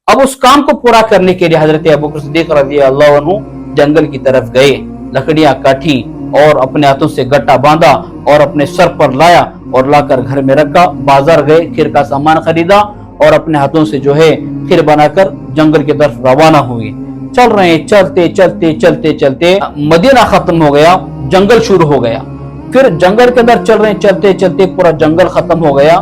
अब उस काम को पूरा करने के लिए हजरत अबू बकर सिद्दीक रज़ी अल्लाह अन्हु जंगल की तरफ गए, लकड़ियां काटी और अपने हाथों से गट्टा बांधा और अपने सर पर लाया और लाकर घर में रखा। बाजार गए, खीर का सामान खरीदा और अपने हाथों से जो है खीर बनाकर जंगल की तरफ रवाना हुए। चल रहे हैं, चलते चलते चलते चलते मदीना खत्म हो गया, जंगल शुरू हो गया। फिर जंगल के अंदर चल रहे हैं, चलते चलते पूरा जंगल खत्म हो गया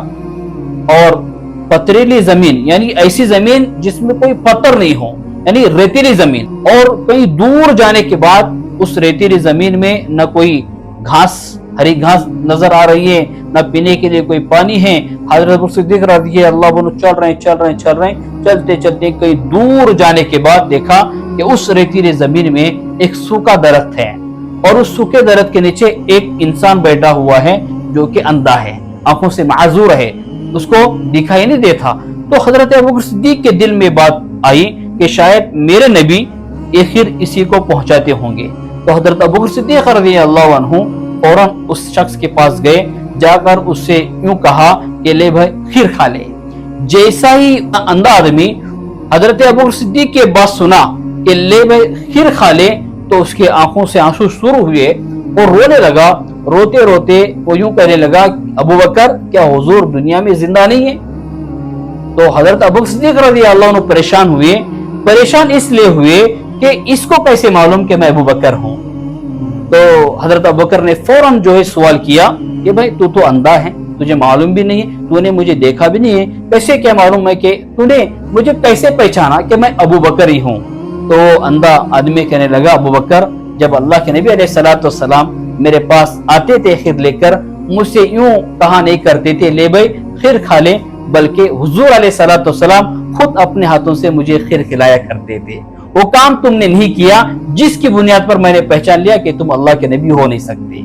और पथरीली जमीन यानी ऐसी जमीन जिसमें कोई पत्थर नहीं हो, यानी रेतीली जमीन। और कहीं दूर जाने के बाद उस रेतीली जमीन में न कोई घास, हरी घास नजर आ रही है, न पीने के लिए कोई पानी है। हजरत अबू सिद्दीक रज़ी अल्लाह अन्हु चल रहे चलते चलते कहीं दूर जाने के बाद देखा कि उस रेतीली जमीन में एक सूखा दरख्त है और उस सूखे दरख्त के नीचे एक इंसान बैठा हुआ है जो कि अंधा है, आंखों से माजूर है, उसको दिखाई नहीं देता। तो हजरत अबू बकर सिद्दीक के दिल में बात आई कि शायद मेरे नबी आखिर इसी को पहुंचाते होंगे। तो हजरत अबू बकर सिद्दीक रज़ी अल्लाह अन्हु फौरन उस शख्स के पास गए, जाकर उससे यूं कहा कि ले भाई खीर खा ले। जैसा ही अंधा आदमी हजरत अबू बकर सिद्दीक के बात सुना कि ले भाई खीर खा ले, तो उसके आंखों से आंसू शुरू हुए और रोने लगा। रोते रोते वो यूं कहने लगा, अबू बकर क्या हुजूर दुनिया में जिंदा नहीं है? तो हजरत अबू बकर सिद्दीक रज़ी अल्लाह अन्हु परेशान हुए। परेशान इसलिए हुए कि इसको कैसे मालूम कि मैं अबू बकर हूं। तो हजरत अबू बकर ने फौरन जो है सवाल किया कि भाई तू तो अंधा है, तुझे मालूम भी नहीं है, तूने मुझे देखा भी नहीं है, कैसे क्या मालूम है कि तूने मुझे कैसे पहचाना कि मैं अबू बकर ही हूँ? तो अंधा आदमी कहने लगा, अबू बकर जब अल्लाह के नबी अलैहिस्सलाम मेरे पास आते थे खीर लेकर, मुझसे यूं कहा नहीं करते थे ले भाई खीर खा ले, बल्कि हुजूर अलैहिस्सलाम खुद अपने हाथों से मुझे खीर खिलाया करते थे। वो काम तुमने नहीं किया जिसकी बुनियाद पर मैंने पहचान लिया कि तुम अल्लाह के नबी हो नहीं सकते।